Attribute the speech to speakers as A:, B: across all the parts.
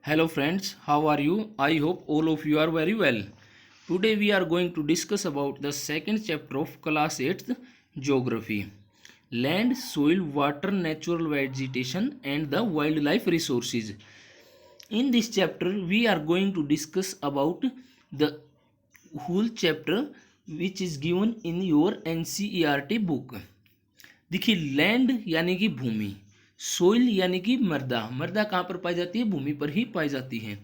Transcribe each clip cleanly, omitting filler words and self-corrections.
A: Hello friends, how are you? I hope all of you are very well. Today we are going to discuss about the second chapter of class 8th geography. Land, soil, water, natural vegetation and the wildlife resources. In this chapter we are going to discuss about the whole chapter which is given in your NCERT book. देखिए land यानी कि भूमि, soil यानी कि मृदा, मृदा कहाँ पर पाई जाती है? भूमि पर ही पाई जाती है।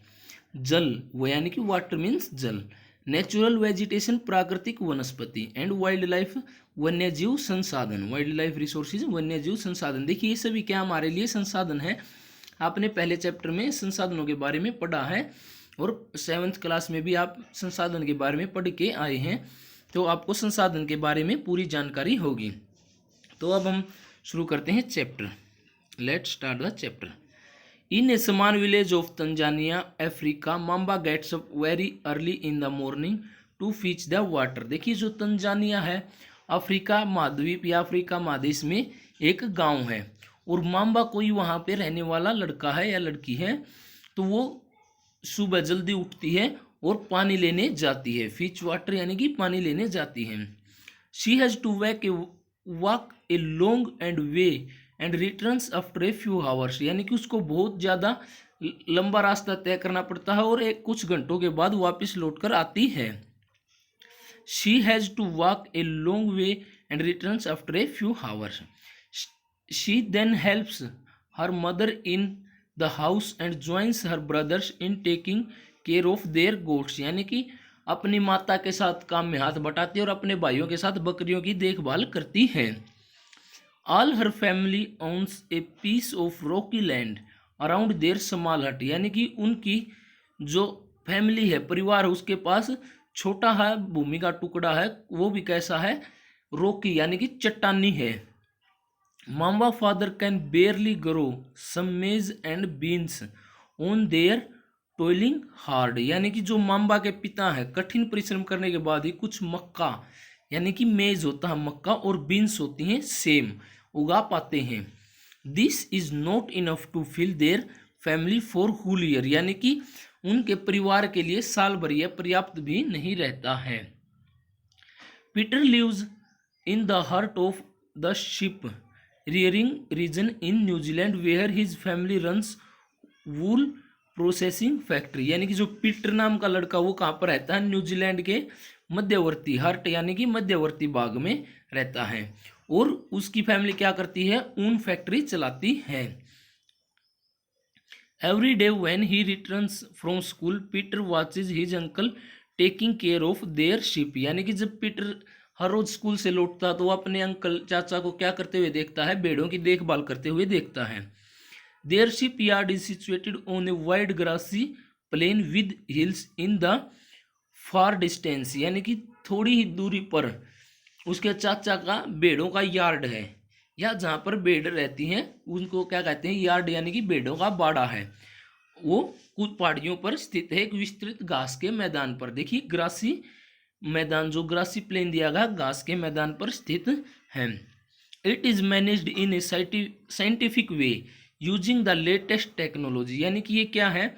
A: जल वो यानी कि वाटर मीन्स जल। नेचुरल वेजिटेशन प्राकृतिक वनस्पति एंड वाइल्ड लाइफ वन्यजीव संसाधन, वाइल्ड लाइफ रिसोर्सेज वन्यजीव संसाधन। देखिए ये सभी क्या हमारे लिए संसाधन है। आपने पहले चैप्टर में संसाधनों के बारे में पढ़ा है और 7th क्लास में भी आप संसाधन के बारे में पढ़ के आए हैं, तो आपको संसाधन के बारे में पूरी जानकारी होगी। तो अब हम शुरू करते हैं chapter. Let's start the chapter. In a small village of Tanzania Africa Mamba gets up very early in the morning to fetch the water. देखिए जो तंजानिया है अफ्रीका महाद्वीप या अफ्रीका महादेश में एक गांव है और माम्बा कोई वहाँ पे रहने वाला लड़का है या लड़की है, तो वो सुबह जल्दी उठती है और पानी लेने जाती है। फीच वाटर यानी कि पानी लेने जाती है। She has to walk a long and way and returns after a few hours, यानी कि उसको बहुत ज़्यादा लंबा रास्ता तय करना पड़ता है और एक कुछ घंटों के बाद वापस लौट कर आती है। She has to walk a long way and returns after a few hours. She then helps her mother in the house and joins her brothers in taking care of their goats, यानी कि अपनी माता के साथ काम में हाथ बटाती है और अपने भाइयों के साथ बकरियों की देखभाल करती है। All her family owns a piece of rocky land around their small hut, यानी कि उनकी जो फैमिली है, परिवार है, उसके पास छोटा है भूमि का टुकड़ा है, वो भी कैसा है? रॉकी यानी कि चट्टानी है। मामा फादर कैन बेयरली ग्रो सम मेज and beans on their toiling hard, यानी कि जो माम्बा के पिता हैं कठिन परिश्रम करने के बाद ही कुछ मक्का यानी कि मेज होता है मक्का और बीन्स होती हैं सेम उगा पाते हैं। This is not enough to fill their family for whole year, यानी कि उनके परिवार के लिए साल भर यह पर्याप्त भी नहीं रहता है। Peter lives in the heart of the sheep rearing region in New Zealand where his family runs wool processing factory, यानी कि जो पीटर नाम का लड़का वो कहाँ पर रहता है? न्यूजीलैंड के मध्यवर्ती हर्ट यानी कि मध्यवर्ती भाग में रहता है और उसकी फैमिली क्या करती है? ऊन फैक्ट्री चलाती है। Every day when he returns from school Peter watches his uncle taking care of there ship, यानी कि जब पीटर हर रोज स्कूल से लौटता तो वो अपने अंकल चाचा को क्या करते हुए देखता है? भेड़ों की देखभाल करते हुए देखता है। Their shipyard is situated on a wide grassy plain with hills in the far distance, यानी कि थोड़ी ही दूरी पर उसके चाचा का भेड़ों का यार्ड है, या जहाँ पर भेड़ रहती हैं उनको क्या कहते हैं? यार्ड, यानी कि भेड़ों का बाड़ा है। वो कुछ पहाड़ियों पर स्थित है एक विस्तृत घास के मैदान पर। देखिए ग्रासी मैदान, जो ग्रासी प्लेन दिया गया घास के मैदान पर स्थित है। It is managed in A scientific way using the latest technology, यानी कि ये क्या है?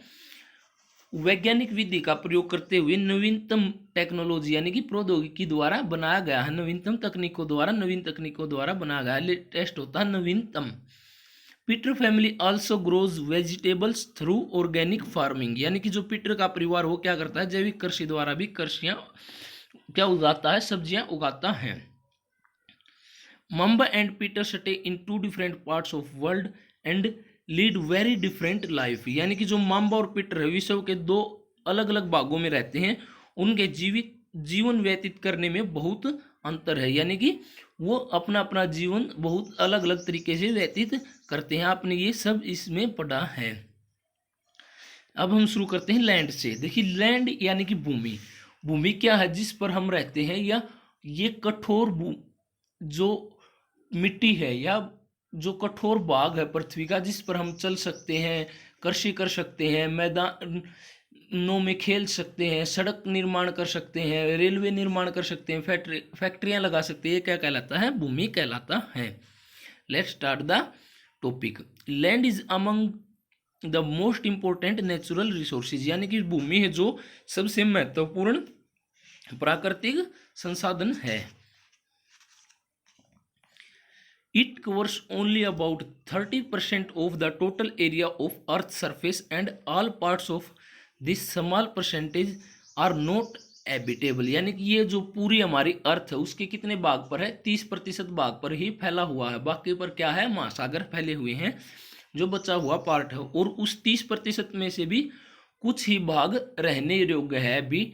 A: वैज्ञानिक विधि का प्रयोग करते हुए नवीनतम टेक्नोलॉजी यानी कि प्रौद्योगिकी द्वारा बनाया गया है। नवीन तकनीकों द्वारा बनाया गया है। लेटेस्ट होता है नवीनतम। Peter family also grows vegetables through organic farming, यानी कि जो पीटर का परिवार वो क्या करता है? जैविक कृषि द्वारा भी कृषियाँ क्या उगाता है? सब्जियाँ उगाता है। Mamba and Peter stay in two different parts of world and lead very different life, यानी कि जो माम्बा और पीटर है विश्व के दो अलग अलग भागों में रहते हैं, उनके जीवन व्यतीत करने में बहुत अंतर है, यानी कि वो अपना अपना जीवन बहुत अलग अलग तरीके से व्यतीत करते हैं। आपने ये सब इसमें पढ़ा है। अब हम शुरू करते हैं लैंड से। देखिए लैंड यानी कि भूमि, भूमि क्या है? जिस पर हम रहते हैं, या ये कठोर जो मिट्टी है या जो कठोर भाग है पृथ्वी का, जिस पर हम चल सकते हैं, कृषि कर सकते हैं, मैदानों में खेल सकते हैं, सड़क निर्माण कर सकते हैं, रेलवे निर्माण कर सकते हैं, फैक्ट्रियां लगा सकते हैं, ये क्या कहलाता है? भूमि कहलाता है। Let's start the topic. Land is among the most important natural resources, यानी कि भूमि है जो सबसे महत्वपूर्ण प्राकृतिक संसाधन है। It covers only about 30% of the total area of Earth's surface, and all parts of this small percentage are not habitable। यानी कि ये जो पूरी हमारी अर्थ है उसके कितने भाग पर है, 30% भाग पर ही फैला हुआ है, बाकी पर क्या है, महासागर फैले हुए हैं, जो बचा हुआ पार्ट है। और उस 30% में से भी कुछ ही भाग रहने योग्य है भी,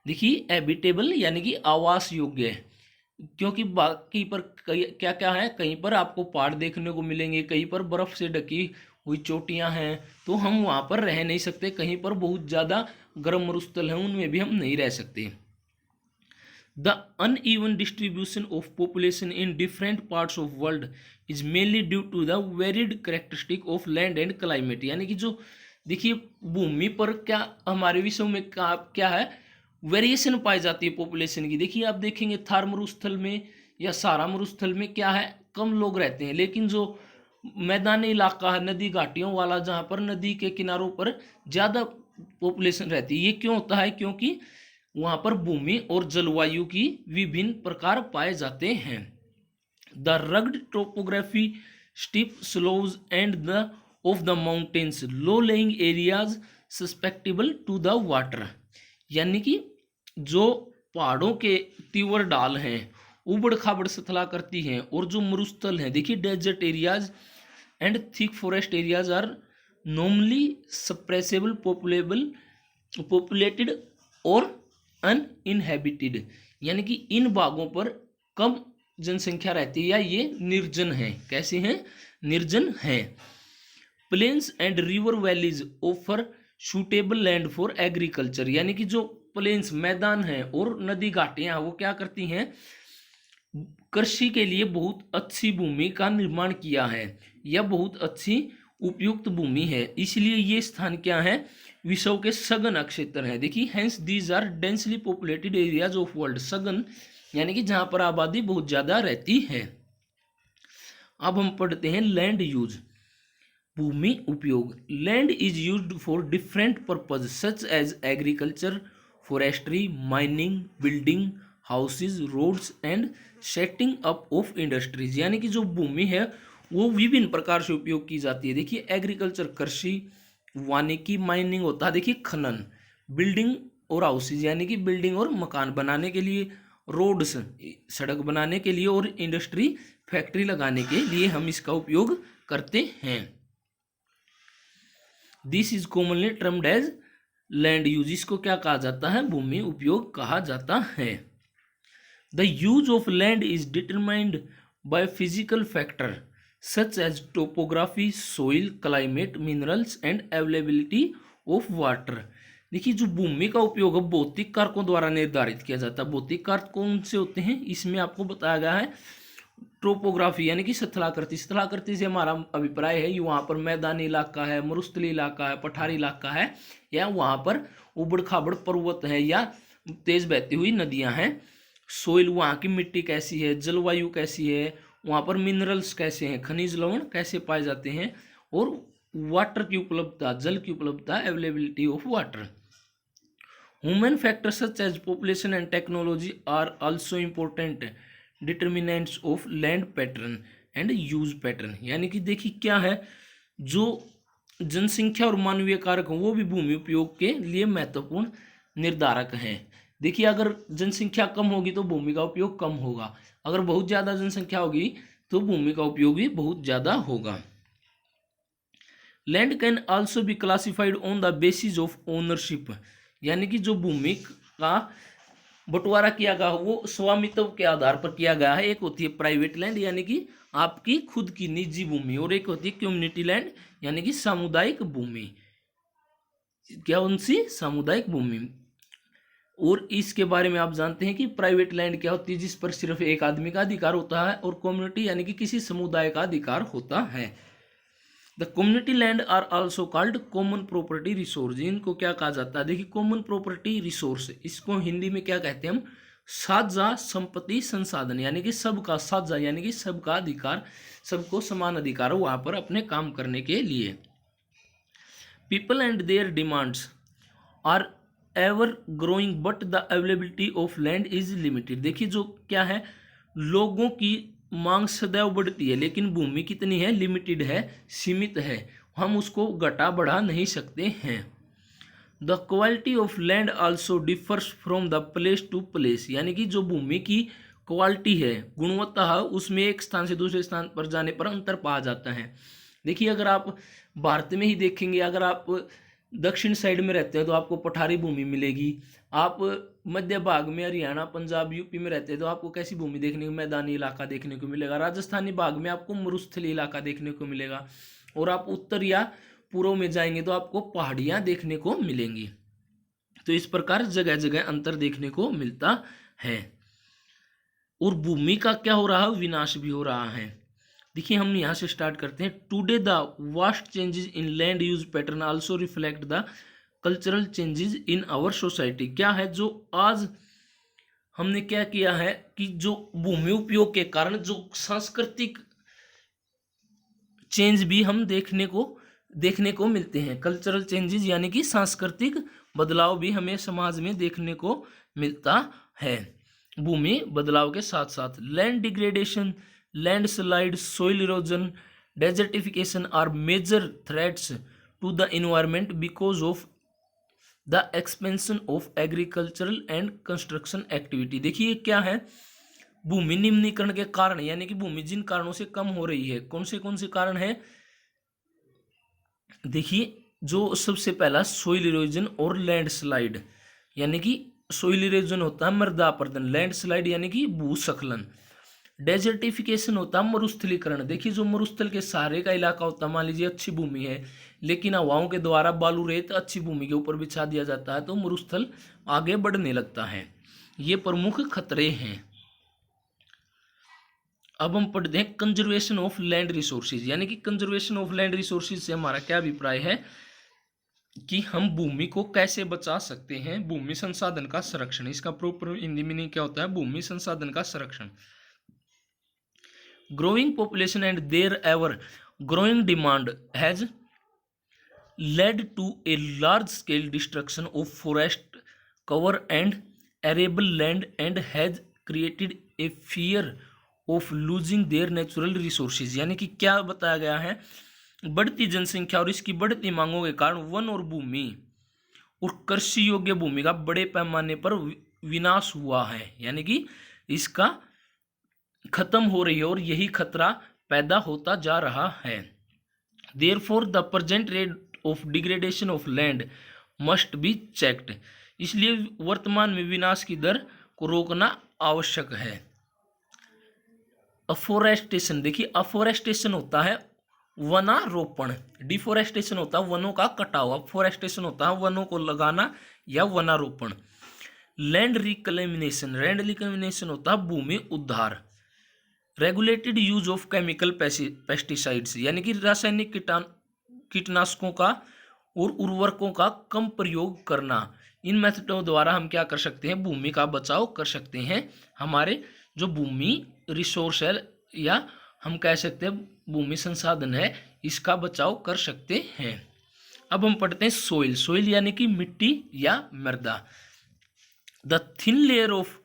A: देखिए हैबिटेबल यानी कि आवास योग्य है, क्योंकि बाकी पर क्या क्या है, कहीं पर आपको पहाड़ देखने को मिलेंगे, कहीं पर बर्फ से ढकी हुई चोटियां हैं, तो हम वहां पर रह नहीं सकते। कहीं पर बहुत ज़्यादा गर्म मरुस्थल हैं, उनमें भी हम नहीं रह सकते। The uneven distribution of population in different parts of world is mainly due to the varied characteristic of land and climate. यानी कि जो देखिए भूमि पर क्या हमारे विश्व में क्या है, वेरिएशन पाई जाती है पॉपुलेशन की। देखिए आप देखेंगे थार मरुस्थल में या सारा मरुस्थल में क्या है, कम लोग रहते हैं, लेकिन जो मैदानी इलाका है, नदी घाटियों वाला, जहाँ पर नदी के किनारों पर ज़्यादा पॉपुलेशन रहती है। ये क्यों होता है, क्योंकि वहाँ पर भूमि और जलवायु की विभिन्न प्रकार पाए जाते हैं। The rugged topography, steep slopes and the of the mountains, low lying areas susceptible to the water. यानी कि जो पहाड़ों के तीवर ढाल हैं, उबड़ खाबड़ सतला करती हैं, और जो मरुस्थल हैं, देखिए desert areas and thick forest areas are normally sparsely populated और अनइनहेबिटेड। यानी कि इन भागों पर कम जनसंख्या रहती है या ये निर्जन है। कैसे हैं, निर्जन हैं। Plains and river valleys offer suitable land for agriculture. यानी कि जो प्लेन्स मैदान हैं और नदी घाटियां वो क्या करती हैं, कृषि के लिए बहुत अच्छी भूमि का निर्माण किया है, या बहुत अच्छी उपयुक्त भूमि है, इसलिए ये स्थान क्या है, विश्व के सघन क्षेत्र है। देखिए hence these are densely populated areas of world. सघन यानी कि जहां पर आबादी बहुत ज्यादा रहती है। अब हम पढ़ते हैं लैंड यूज, भूमि उपयोग। Land is used for different purpose such as agriculture, forestry, mining, building houses, roads and setting up of industries. यानी कि जो भूमि है वो विभिन्न प्रकार से उपयोग की जाती है। देखिए एग्रीकल्चर कृषि, वानिकी, माइनिंग होता है देखिए खनन, बिल्डिंग और हाउसेज यानी कि बिल्डिंग और मकान बनाने के लिए, रोड्स सड़क बनाने के लिए, और इंडस्ट्री फैक्ट्री लगाने के लिए हम इसका उपयोग करते हैं। This is commonly termed as land use. इसको क्या कहा जाता है, भूमि उपयोग कहा जाता है। The use of land is determined by physical factor such as topography, soil, climate, minerals and availability of water. देखिए जो भूमि का उपयोग है भौतिक कारकों द्वारा निर्धारित किया जाता है। भौतिक कारक कौन से होते हैं, इसमें आपको बताया गया है टोपोग्राफी यानी कि स्थलाकृति। स्थलाकृति से हमारा अभिप्राय है वहाँ पर मैदानी इलाका है, मरुस्थली इलाका है, पठारी इलाका है, या वहाँ पर उबड़ खाबड़ पर्वत है या तेज बहती हुई नदियाँ हैं। सोइल वहाँ की मिट्टी कैसी है, जलवायु कैसी है, वहाँ पर मिनरल्स कैसे हैं, खनिज लवण कैसे पाए जाते हैं, और वाटर की उपलब्धता, जल की उपलब्धता, availability of water. Human factors such as population and technology are also important determinants of land pattern and use pattern. यानी कि देखिए क्या है, जो जनसंख्या और मानवीय कारक वो भी भूमि उपयोग के लिए महत्वपूर्ण निर्धारक हैं। देखिए अगर जनसंख्या कम होगी तो भूमि का उपयोग कम होगा, अगर बहुत ज़्यादा जनसंख्या होगी तो भूमि का उपयोग भी बहुत ज़्यादा होगा। Land can also be classified on the basis of ownership. यानी कि जो भूमि का बंटवारा किया गया वो स्वामित्व के आधार पर किया गया है। एक होती है प्राइवेट लैंड यानी कि आपकी खुद की निजी भूमि, और एक होती है कम्युनिटी लैंड यानी कि सामुदायिक भूमि। क्या उनसी सामुदायिक भूमि। और इसके बारे में आप जानते हैं कि प्राइवेट लैंड क्या होती है, जिस पर सिर्फ एक आदमी का अधिकार होता है, और कम्युनिटी यानी कि किसी समुदाय का अधिकार होता है। The community land are also called common property resource. इनको क्या कहा जाता है, देखिए कॉमन प्रॉपर्टी रिसोर्स, इसको हिंदी में क्या कहते हैं हम, साझा संपत्ति संसाधन। यानी कि सबका साझा यानी कि सबका अधिकार, सबको समान अधिकार हो वहाँ पर अपने काम करने के लिए। People and their demands are ever growing but the availability of land is limited. देखिए जो क्या है, लोगों की मांग सदैव बढ़ती है लेकिन भूमि कितनी है, लिमिटेड है, सीमित है, हम उसको घटा बढ़ा नहीं सकते हैं। The quality of land also differs from the place to place, यानी कि जो भूमि की क्वालिटी है, गुणवत्ता है, उसमें एक स्थान से दूसरे स्थान पर जाने पर अंतर पाया जाता है। देखिए अगर आप भारत में ही देखेंगे, अगर आप दक्षिण साइड में रहते हैं तो आपको पठारी भूमि मिलेगी, आप मध्य भाग में हरियाणा पंजाब यूपी में रहते हैं तो आपको कैसी भूमि देखने को, मैदानी इलाका देखने को मिलेगा, राजस्थानी भाग में आपको मरुस्थलीय इलाका देखने को मिलेगा, और आप उत्तर या पूर्व में जाएंगे तो आपको पहाड़ियाँ देखने को मिलेंगी। तो इस प्रकार जगह जगह अंतर देखने को मिलता है। और भूमि का क्या हो रहा है, विनाश भी हो रहा है। देखिए हम यहाँ से स्टार्ट करते हैं। Today the vast changes in land use pattern also reflect the cultural changes in our society. क्या है जो आज हमने क्या किया है कि जो भूमि उपयोग के कारण जो सांस्कृतिक चेंज भी हम देखने को मिलते हैं। कल्चरल चेंजेस यानी कि सांस्कृतिक बदलाव भी हमें समाज में देखने को मिलता है भूमि बदलाव के साथ साथ। Land degradation, landslide, soil erosion, desertification are major threats to the environment because of the expansion of agricultural and construction activity. देखिए क्या है, भूमि निम्नीकरण के कारण, यानी कि भूमि जिन कारणों से कम हो रही है, कौन से कारण है। देखिए जो सबसे पहला सोइल इरोजन और लैंडस्लाइड, यानी कि सोइल इरोजन होता है मृदा अपरदन, लैंडस्लाइड यानी कि भूस्खलन, डेजर्टिफिकेशन होता है मरुस्थलीकरण। देखिए जो मरुस्थल के सहारे का इलाका होता है, मान लीजिए अच्छी भूमि है लेकिन हवाओं के द्वारा बालू रेत अच्छी भूमि के ऊपर बिछा दिया जाता है तो मरुस्थल आगे बढ़ने लगता है। ये प्रमुख खतरे हैं। अब हम पढ़ते हैं कंजर्वेशन ऑफ लैंड रिसोर्सेज, यानी कि कंजर्वेशन ऑफ लैंड रिसोर्सेज से हमारा क्या अभिप्राय है कि हम भूमि को कैसे बचा सकते हैं। भूमि संसाधन का संरक्षण, इसका प्रॉपर हिंदी मीनिंग क्या होता है, भूमि संसाधन का संरक्षण। Growing population and their ever growing demand has led to a large scale destruction of forest cover and arable land and has created a fear of losing their natural resources। यानी कि क्या बताया गया है, बढ़ती जनसंख्या और इसकी बढ़ती मांगों के कारण वन और भूमि और कृषि योग्य भूमि का बड़े पैमाने पर विनाश हुआ है, यानी कि इसका खत्म हो रही है और यही खतरा पैदा होता जा रहा है। Therefore the present rate of degradation of land must be checked। इसलिए वर्तमान में विनाश की दर को रोकना आवश्यक है। अफोरेस्टेशन, देखिए अफोरेस्टेशन होता है वनारोपण, डिफोरेस्टेशन होता है वनों का कटाव, अफोरेस्टेशन होता है वनों को लगाना या वनारोपण। लैंड रिक्लेमिनेशन, लैंड रिक्लेमिनेशन होता है भूमि उद्धार। Regulated use of chemical pesticides, यानी कि रासायनिक कीटनाशकों का और उर्वरकों का कम प्रयोग करना। इन मेथडों द्वारा हम क्या कर सकते हैं, भूमि का बचाव कर सकते हैं। हमारे जो भूमि रिसोर्स है या हम कह सकते हैं भूमि संसाधन है, इसका बचाव कर सकते हैं। अब हम पढ़ते हैं सोइल। सोइल यानी कि मिट्टी या मृदा। The thin layer of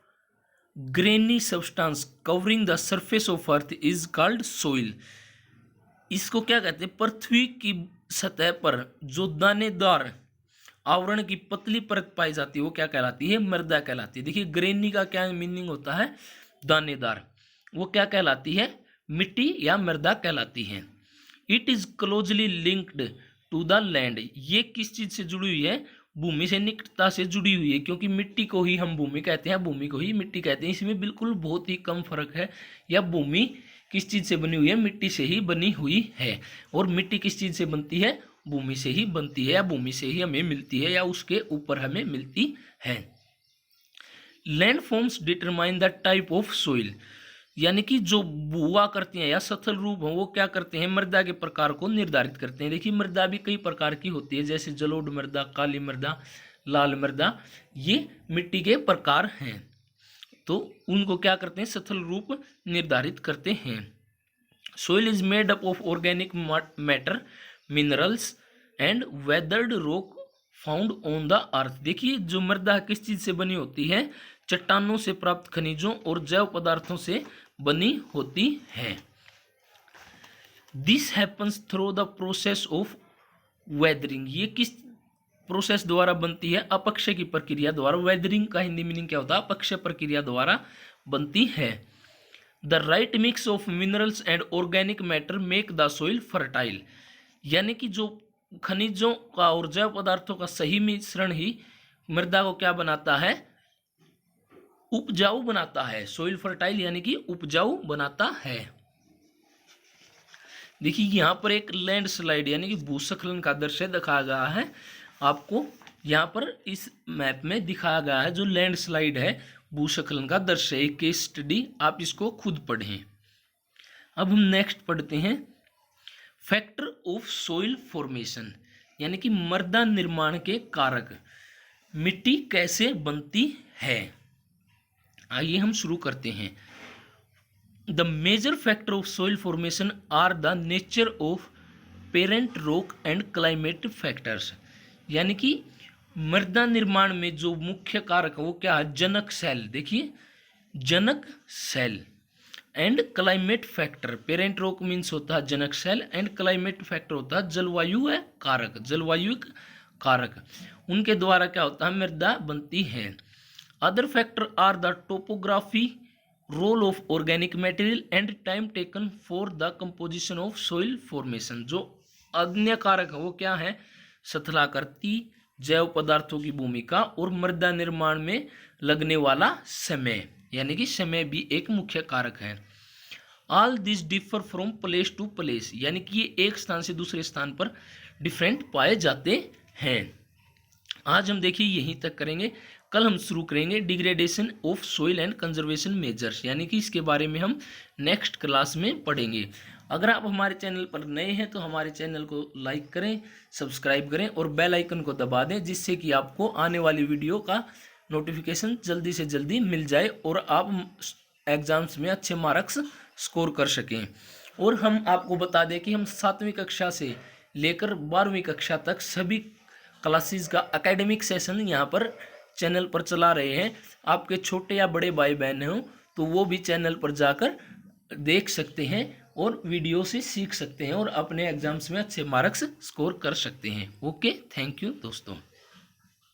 A: granny substance covering the surface of earth is called soil. इसको क्या कहते हैं, पृथ्वी की सतह पर जो दानेदार आवरण की पतली परत पाई जाती है वो क्या कहलाती है, मृदा कहलाती है। देखिए ग्रेनी का क्या मीनिंग होता है, दानेदार, वो क्या कहलाती है, मिट्टी या मृदा कहलाती है। It is closely linked to the land. ये किस चीज से जुड़ी हुई है, भूमि से निकटता से जुड़ी हुई है, क्योंकि मिट्टी को ही हम भूमि कहते हैं, भूमि को ही मिट्टी कहते हैं। इसमें बिल्कुल बहुत ही कम फर्क है। या भूमि किस चीज़ से बनी हुई है, मिट्टी से ही बनी हुई है। और मिट्टी किस चीज़ से बनती है, भूमि से ही बनती है, या भूमि से ही हमें मिलती है या उसके ऊपर हमें मिलती है। Land forms determine the type of soil, यानी कि जो भू करती हैं या सथल रूप हैं वो क्या करते हैं, मृदा के प्रकार को निर्धारित करते हैं। देखिए मृदा भी कई प्रकार की होती है, जैसे जलोढ़ मृदा, काली मृदा, लाल मृदा, ये मिट्टी के प्रकार हैं। तो उनको क्या करते हैं, सथल रूप निर्धारित करते हैं। Soil is made up of organic matter, minerals, and weathered rock found on the earth. देखिए जो मृदा किस चीज से बनी होती है, चट्टानों से प्राप्त खनिजों और जैव पदार्थों से बनी होती है। This happens through the process of weathering. ये किस प्रोसेस द्वारा बनती है, अपक्षय की प्रक्रिया द्वारा। वेदरिंग का हिंदी मीनिंग क्या होता है, अपक्षय प्रक्रिया द्वारा बनती है। The right mix of minerals and organic matter make the soil fertile. यानी कि जो खनिजों का और जैव पदार्थों का सही मिश्रण ही मृदा को क्या बनाता है, उपजाऊ बनाता है। सोइल फर्टाइल यानी कि उपजाऊ बनाता है। देखिए यहाँ पर एक लैंडस्लाइड यानी कि भूस्खलन का दृश्य दिखाया गया है। आपको यहाँ पर इस मैप में दिखाया गया है जो लैंडस्लाइड है, भूस्खलन का दृश्य, एक केस स्टडी, आप इसको खुद पढ़ें। अब हम नेक्स्ट पढ़ते हैं फैक्टर ऑफ सोइल फॉर्मेशन, यानी कि मृदा निर्माण के कारक। मिट्टी कैसे बनती है, आइए हम शुरू करते हैं। The major factor of soil formation are the nature of parent rock and climate factors. यानी कि मृदा निर्माण में जो मुख्य कारक है वो क्या है, जनक सेल। देखिए जनक सेल and climate factor. Parent rock means होता है जनक सेल एंड क्लाइमेट फैक्टर होता है जलवायु है कारक, जलवायु कारक। उनके द्वारा क्या होता है, मृदा बनती है। Other factor are the topography, role of organic material and time taken for the composition of soil formation. जो अन्य कारक है वो क्या है, स्थलाकृति, जैव पदार्थों की भूमिका और मृदा निर्माण में लगने वाला समय, यानी कि समय भी एक मुख्य कारक है। All this differ from place to place, यानी कि ये एक स्थान से दूसरे स्थान पर डिफरेंट पाए जाते हैं। आज हम देखिए यहीं तक करेंगे, कल हम शुरू करेंगे degradation of soil and conservation measures, यानी कि इसके बारे में हम नेक्स्ट क्लास में पढ़ेंगे। अगर आप हमारे चैनल पर नए हैं तो हमारे चैनल को लाइक करें, सब्सक्राइब करें और बेल आइकन को दबा दें, जिससे कि आपको आने वाली वीडियो का नोटिफिकेशन जल्दी से जल्दी मिल जाए और आप एग्जाम्स में अच्छे मार्क्स स्कोर कर सकें। और हम आपको बता दें कि हम 7वीं कक्षा से लेकर 12वीं कक्षा तक सभी क्लासेस का एकेडमिक सेशन यहाँ पर चैनल पर चला रहे हैं। आपके छोटे या बड़े भाई बहन हों तो वो भी चैनल पर जाकर देख सकते हैं और वीडियो से सीख सकते हैं और अपने एग्जाम्स में अच्छे मार्क्स स्कोर कर सकते हैं। ओके, थैंक यू दोस्तों।